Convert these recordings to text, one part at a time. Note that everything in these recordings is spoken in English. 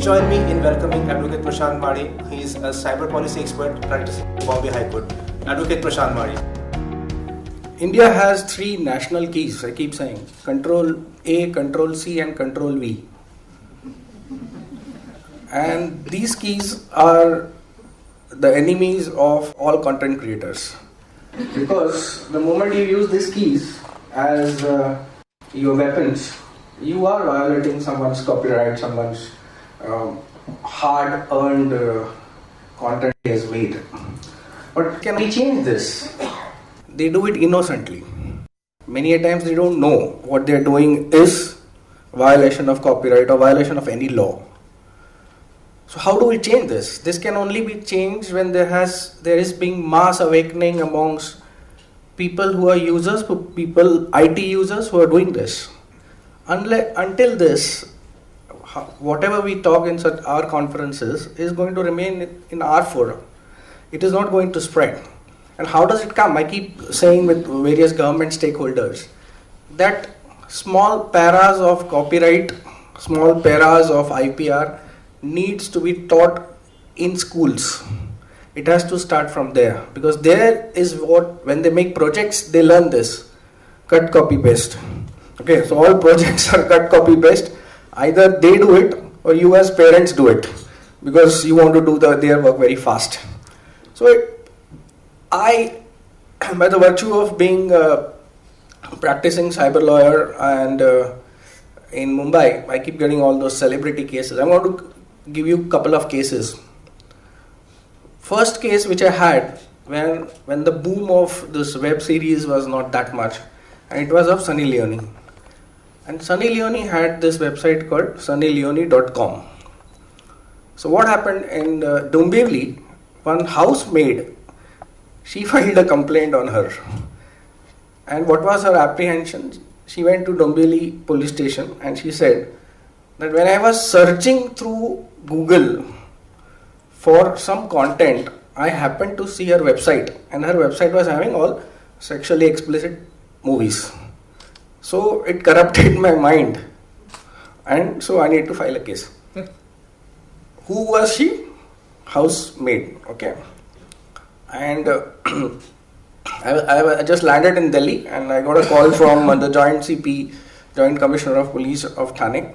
join me in welcoming Advocate Prashant Madi. He is a cyber policy expert practicing in Bombay High Court. Advocate Prashant Madi. India has three national keys, I keep saying. Control A, Control C and Control V. And these keys are the enemies of all content creators. Because the moment you use these keys as your weapons, you are violating someone's copyright, someone's hard-earned content he has made. But can we change this? They do it innocently. Many a times they don't know what they're doing is violation of copyright or violation of any law. So how do we change this? This can only be changed when there is being mass awakening amongst people who are users, people, IT users who are doing this. Until this, whatever we talk in such our conferences is going to remain in our forum. It is not going to spread. And how does it come? I keep saying with various government stakeholders that small paras of copyright, small paras of IPR needs to be taught in schools. It has to start from there, because there is what, when they make projects, they learn this. Cut, copy, paste. Okay, so all projects are cut, copy, paste. Either they do it or you as parents do it, because you want to do their work very fast. So I, by the virtue of being a practicing cyber lawyer and in Mumbai, I keep getting all those celebrity cases. I'm going to give you a couple of cases. First case which I had when the boom of this web series was not that much, and it was of Sunny Leone. And Sunny Leone had this website called sunnyleone.com. So what happened in Dombivli, one housemaid, she filed a complaint on her. And what was her apprehension? She went to Dombivli police station and she said that when I was searching through Google for some content, I happened to see her website, and her website was having all sexually explicit movies. So it corrupted my mind, and so I need to file a case. Who was she? Housemaid, okay. And I just landed in Delhi, and I got a call from the Joint CP, Joint Commissioner of Police of Thane.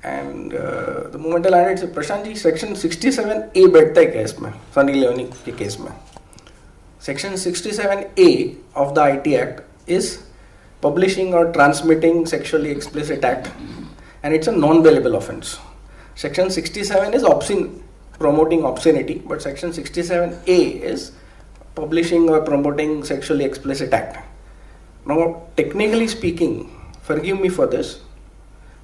And the moment I landed, said, Prashant ji, section 67A बैठता है case में, Sunny Leone के case में. Section 67A of the IT Act is publishing or transmitting sexually explicit act, and it's a non-bailable offence. Section 67 is promoting obscenity, but section 67A is publishing or promoting sexually explicit act. Now, technically speaking, forgive me for this,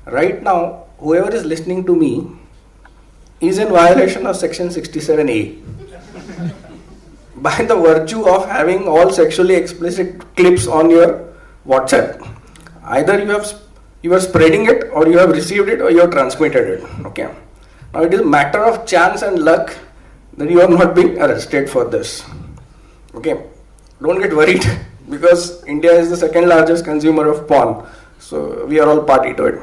right now, whoever is listening to me is in violation of section 67A. By the virtue of having all sexually explicit clips on your WhatsApp. Either you are spreading it, or you have received it, or you have transmitted it. Okay. Now it is a matter of chance and luck that you are not being arrested for this. Okay. Don't get worried, because India is the second largest consumer of porn. So we are all party to it.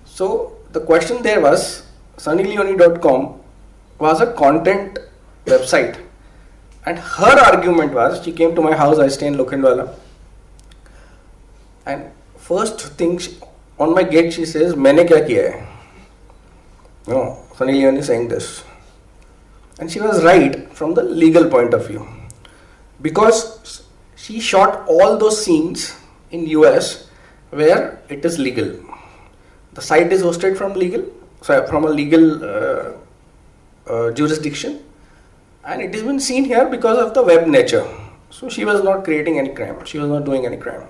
So the question there was, sunnyleone.com was a content website. And her argument was, she came to my house, I stay in Lokhandwala. And first thing on my gate she says, "मैंने क्या किया है?" No, Sunny Leone is saying this, and she was right from the legal point of view, because she shot all those scenes in US where it is legal. The site is hosted from a legal jurisdiction, and it has been seen here because of the web nature. So she was not creating any crime. She was not doing any crime.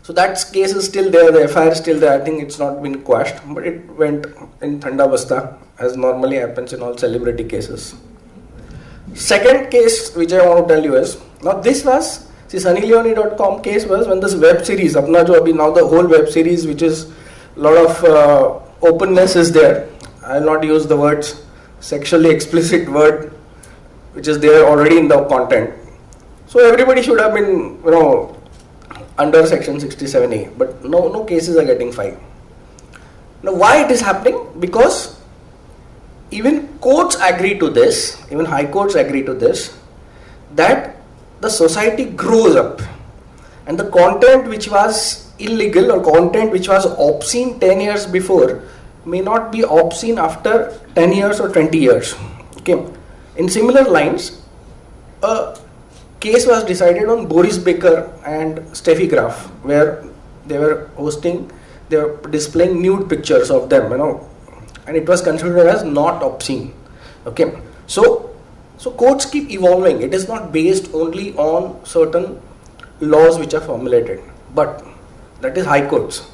So that case is still there, the FIR is still there. I think it's not been quashed, but it went in Thanda Basta, as normally happens in all celebrity cases. Second case which I want to tell you is, now this was, sunnyleone.com case was when this web series, apna jo abhi, now the whole web series, which is a lot of openness is there. I will not use the words sexually explicit word, which is there already in the content. So everybody should have been, under section 67A, but no cases are getting filed. Now why it is happening? Because even courts agree to this, even high courts agree to this, that the society grows up and the content which was illegal or content which was obscene 10 years before may not be obscene after 10 years or 20 years. Okay. In similar lines, a case was decided on Boris Baker and Steffi Graf, where they were displaying nude pictures of them, and it was considered as not obscene. Okay. So courts keep evolving. It is not based only on certain laws which are formulated, but that is high courts.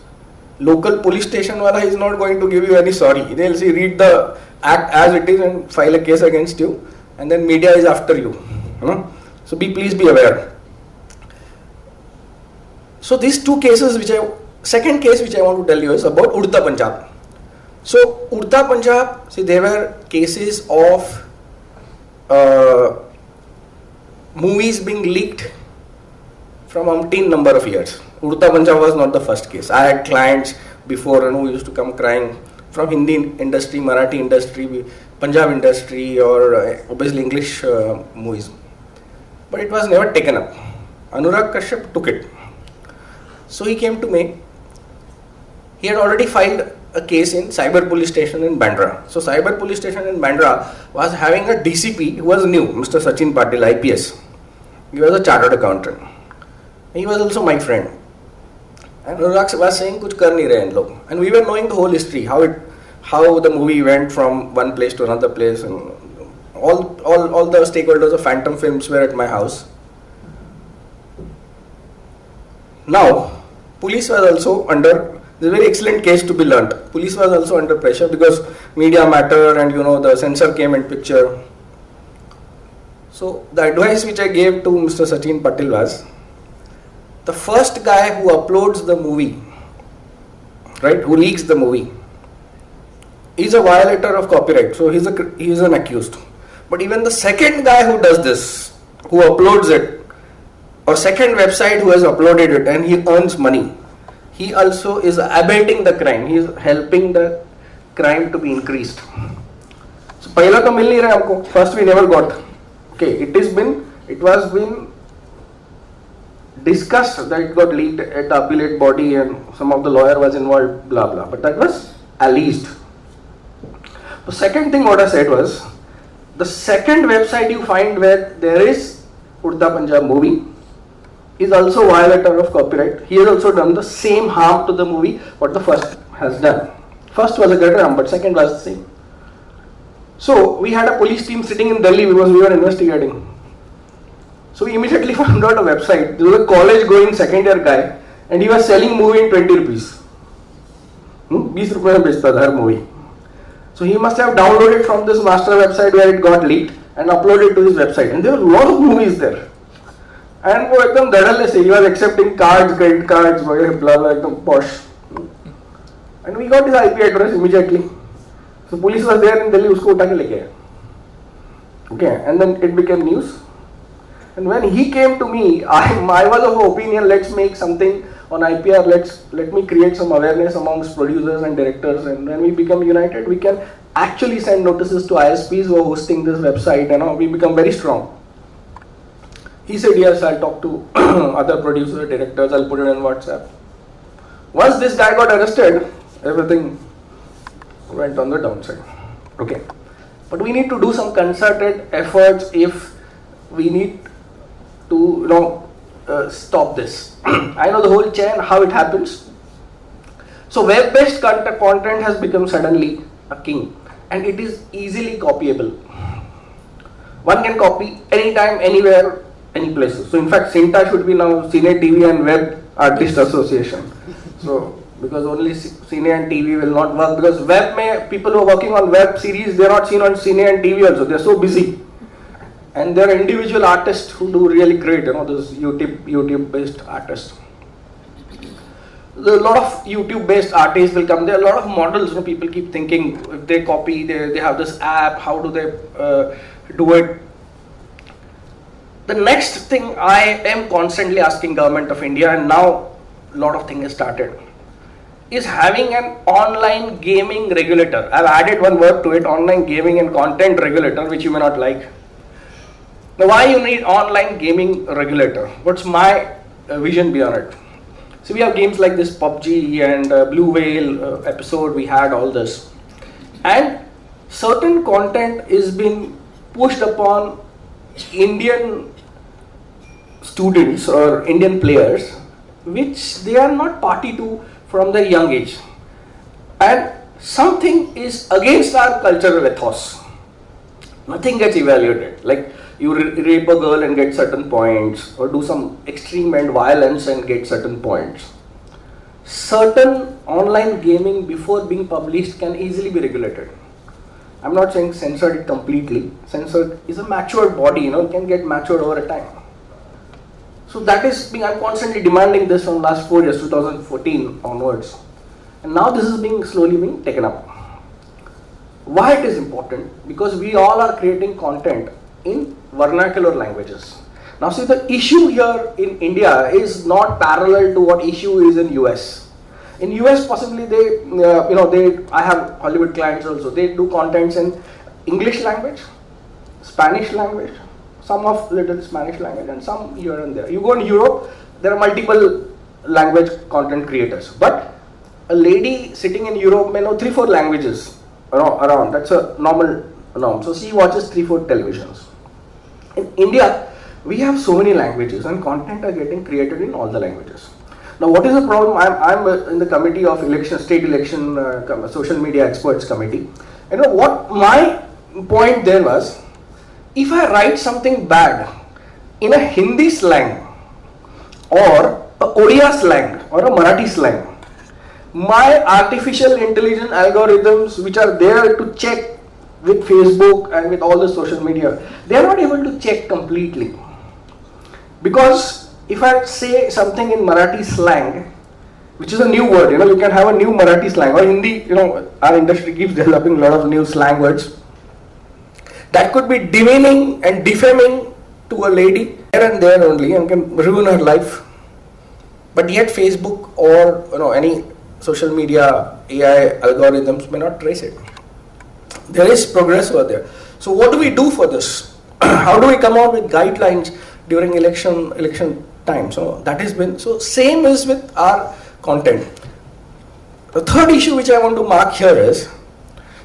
Local police station wala is not going to give you any sorry. They'll say read the act as it is and file a case against you, and then media is after you. So please be aware. So these two cases second case which I want to tell you is about Udta Punjab. So Udta Punjab, see, there were cases of movies being leaked from umpteen number of years. Udta Punjab was not the first case. I had clients before who used to come crying from Hindi industry, Marathi industry, Punjab industry, or obviously English movies. But it was never taken up. Anurag Kashyap took it. So he came to me. He had already filed a case in Cyber Police Station in Bandra. So Cyber Police Station in Bandra was having a DCP who was new, Mr. Sachin Patil, IPS. He was a chartered accountant. He was also my friend. And Anurag was saying, "Kuch kar nahi rahe in log." And we were knowing the whole history, how the movie went from one place to another place, and all the stakeholders of Phantom Films were at my house. Now, police was also under. This is a very excellent case to be learnt. Police was also under pressure because media matter and the censor came in picture. So the advice which I gave to Mr. Sachin Patil was, the first guy who uploads the movie, right, who leaks the movie, is a violator of copyright. So he is an accused. But even the second guy who does this, who uploads it, or second website who has uploaded it and he earns money, he also is abating the crime. He is helping the crime to be increased. So पहला तो मिल नहीं रहा हमको. First we never got. Okay, it was been discussed that it got leaked at the appellate body and some of the lawyer was involved, blah blah. But that was alleged. The second thing what I said was, the second website you find where there is Udta Punjab movie is also violator of copyright. He has also done the same harm to the movie what the first has done. First was a greater harm, but second was the same. So we had a police team sitting in Delhi because we were investigating. So we immediately found out a website. There was a college going second year guy and he was selling movie in 20 rupees. 20 rupees में बेचता था हर movie. So he must have downloaded from this master website where it got leaked and uploaded to his website. And there were a lot of movies there. And वो एकदम धड़ल्ले से he was accepting cards, credit cards, वगैरह blah blah एकदम posh. And we got his IP address immediately. So police was there in Delhi, उसको उठा के लेके आया. Okay, and then it became news. And when he came to me, I was of opinion, let's make something on IPR, let me create some awareness amongst producers and directors, and when we become united, we can actually send notices to ISPs who are hosting this website, we become very strong. He said, yes, I'll talk to other producers, directors, I'll put it on WhatsApp. Once this guy got arrested, everything went on the downside. Okay. But we need to do some concerted efforts if we need to stop this. I know the whole chain, how it happens. So web-based content has become suddenly a king, and it is easily copyable. One can copy anytime, anywhere, any places. So in fact, Cinta should be now Cine TV and Web Artist Association. So because only Cine and TV will not work, because web people who are working on web series, they are not seen on Cine and TV also. They are so busy. And there are individual artists who do really great, those YouTube-based artists. There are a lot of YouTube-based artists will come. There are a lot of models. People keep thinking if they copy, they have this app. How do they do it? The next thing I am constantly asking Government of India, and now a lot of things started, is having an online gaming regulator. I've added one word to it, online gaming and content regulator, which you may not like. Now, why you need online gaming regulator? What's my vision beyond it? So we have games like this PUBG and Blue Whale episode, we had all this. And certain content is being pushed upon Indian students or Indian players, which they are not party to from their young age. And something is against our cultural ethos. Nothing gets evaluated. Like you rape a girl and get certain points, or do some extreme and violence and get certain points. Certain online gaming before being published can easily be regulated. I'm not saying censored it completely. Censored is a matured body, it can get matured over a time. So that is I'm constantly demanding this from last 4 years, 2014 onwards. And now this is slowly being taken up. Why it is important? Because we all are creating content in vernacular languages. Now see, the issue here in India is not parallel to what issue is in US. In US possibly I have Hollywood clients also, they do contents in English language, Spanish language, some of little Spanish language and some here and there. You go in Europe, there are multiple language content creators. But a lady sitting in Europe may know 3-4 languages around. That's a normal norm. So she watches 3-4 televisions. In India, we have so many languages and content are getting created in all the languages. Now what is the problem? I'm in the committee of state election social media experts committee. What my point there was, if I write something bad in a Hindi slang or a Odia slang or a Marathi slang, my artificial intelligence algorithms which are there to check with Facebook and with all the social media, they are not able to check completely. Because if I say something in Marathi slang, which is a new word, you can have a new Marathi slang, or Hindi, our industry keeps developing a lot of new slang words. That could be demeaning and defaming to a lady there and there only and can ruin her life. But yet Facebook or any social media AI algorithms may not trace it. There is progress over there. So what do we do for this? How do we come out with guidelines during election time? So that has been, so same is with our content. The third issue which I want to mark here is,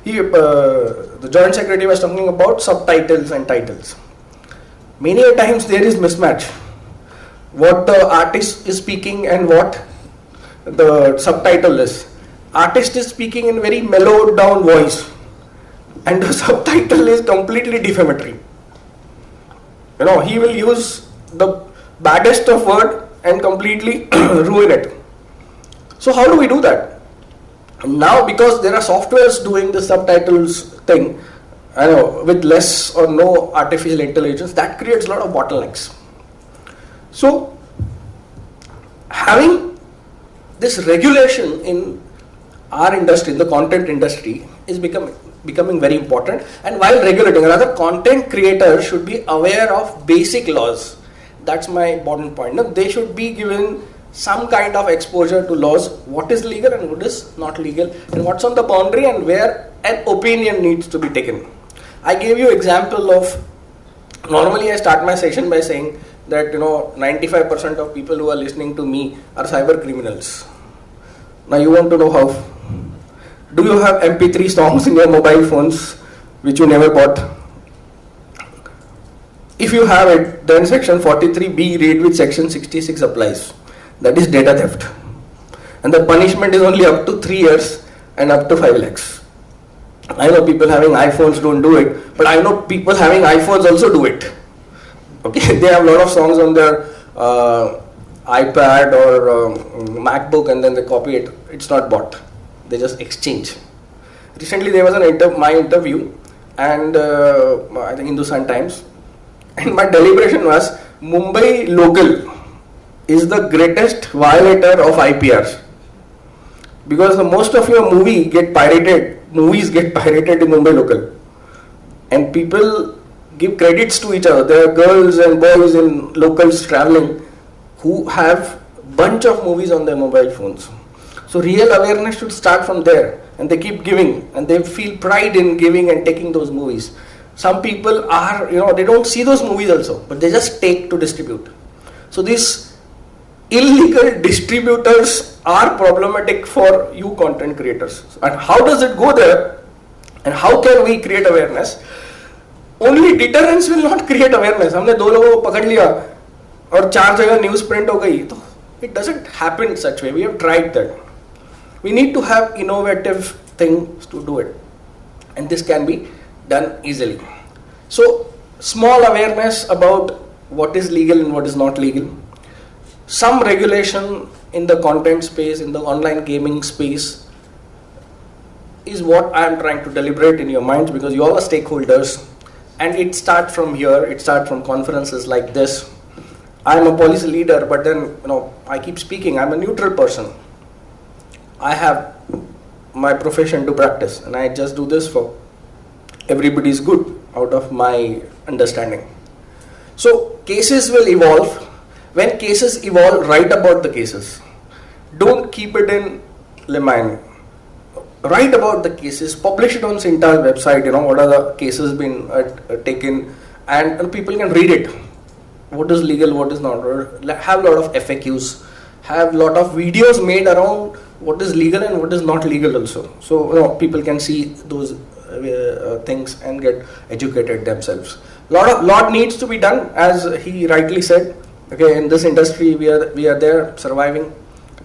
the Joint Secretary was talking about subtitles and titles. Many a times there is mismatch. What the artist is speaking and what the subtitle is. Artist is speaking in very mellowed down voice and the subtitle is completely defamatory. He will use the baddest of word and completely ruin it. So how do we do that? Now because there are softwares doing the subtitles thing, with less or no artificial intelligence, that creates a lot of bottlenecks. So having this regulation in our industry, in the content industry, is becoming very important. And while regulating, rather content creators should be aware of basic laws. That's my important point. Now, they should be given some kind of exposure to laws, what is legal and what is not legal, and what's on the boundary and where an opinion needs to be taken. I gave you example of, normally I start my session by saying that 95% of people who are listening to me are cyber criminals. Now you want to know how. Do you have MP3 songs in your mobile phones which you never bought? If you have it, then section 43B read with section 66 applies. That is data theft. And the punishment is only up to 3 years and up to 5 lakhs. I know people having iPhones don't do it, but I know people having iPhones also do it. Okay, they have a lot of songs on their iPad or MacBook and then they copy it. It's not bought. They just exchange. Recently there was my interview and I think Hindustan Times, and my deliberation was Mumbai local is the greatest violator of IPRs, because most of your movies get pirated in Mumbai local, and people give credits to each other. There are girls and boys in locals traveling who have bunch of movies on their mobile phones. So real awareness should start from there, and they keep giving, and they feel pride in giving and taking those movies. Some people are, they don't see those movies also, but they just take to distribute. So these illegal distributors are problematic for you content creators. And how does it go there? And how can we create awareness? Only deterrence will not create awareness. हमने 2 लोगों को पकड़ लिया और 4 जगह news print हो गई, तो it doesn't happen such way. We have tried that. We need to have innovative things to do it, and this can be done easily. So small awareness about what is legal and what is not legal. Some regulation in the content space, in the online gaming space, is what I am trying to deliberate in your minds, because you all are stakeholders, and it starts from here. It starts from conferences like this. I am a policy leader, but then I keep speaking. I am a neutral person. I have my profession to practice, and I just do this for everybody's good out of my understanding. So cases will evolve. When cases evolve, write about the cases. Don't keep it in limine. Write about the cases, publish it on Cinta's website, what are the cases been taken, and people can read it. What is legal, what is not. Have a lot of FAQs, have a lot of videos made around what is legal and what is not legal also. So people can see those things and get educated themselves. Lot needs to be done, as he rightly said. Okay, in this industry we are there surviving,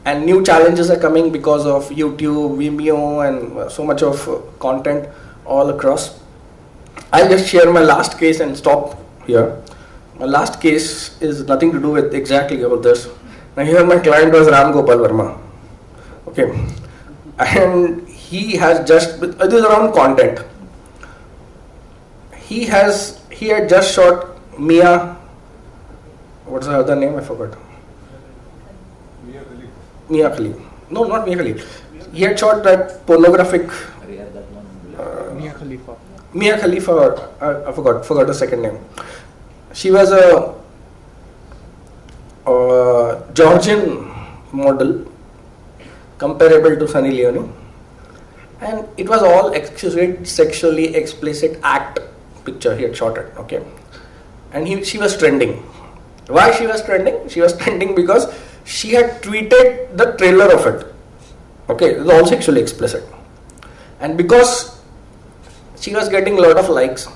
and new challenges are coming because of YouTube, Vimeo, and so much of content all across. I'll just share my last case and stop here. My last case is nothing to do with exactly about this. Now here my client was Ram Gopal Verma. Okay, and he has just, it is around content. He had just shot Mia, what's the other name? I forgot. Mia Khalif. No, not Mia Khalif. He had shot that pornographic. Mia Khalifa. I forgot the second name. She was a Georgian model, comparable to Sunny Leone, and it was all sexually explicit act picture. He had shot it. Okay, and she was trending. Why she was trending? She was trending because she had tweeted the trailer of it. Okay, it was all sexually explicit, and because she was getting a lot of likes,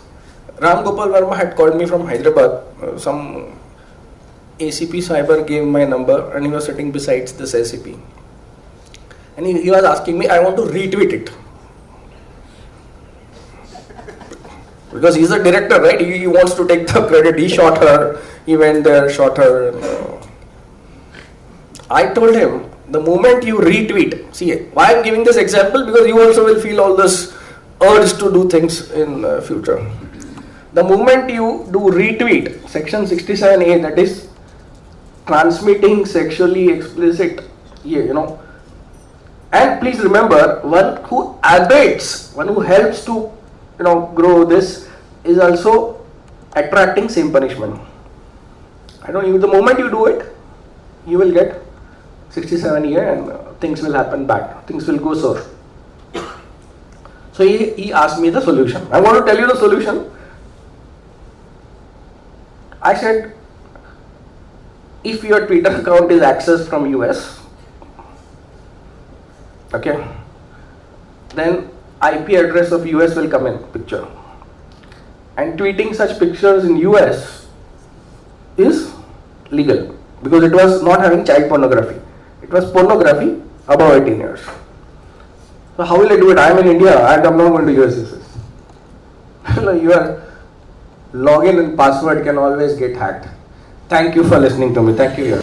Ram Gopal Verma had called me from Hyderabad. Some ACP cyber gave my number, and he was sitting beside this ACP, and he was asking me, I want to retweet it, because he's a director, right? He wants to take the credit. He shot her, he went there, shot her. I told him, the moment you retweet, see why I'm giving this example, because you also will feel all this urge to do things in future. The moment you do retweet, section 67A, that is transmitting sexually explicit, and please remember, one who abates, one who helps to grow this, is also attracting same punishment. The moment you do it, you will get 67 year, and things will happen back. Things will go sour. So he asked me the solution. I want to tell you the solution. I said, if your Twitter account is accessed from US, okay, then IP address of US will come in picture. And tweeting such pictures in US is legal, because it was not having child pornography. It was pornography above 18 years. So how will I do it? I am in India. I am not going to US. Your login and password can always get hacked. Thank you for listening to me. Thank you.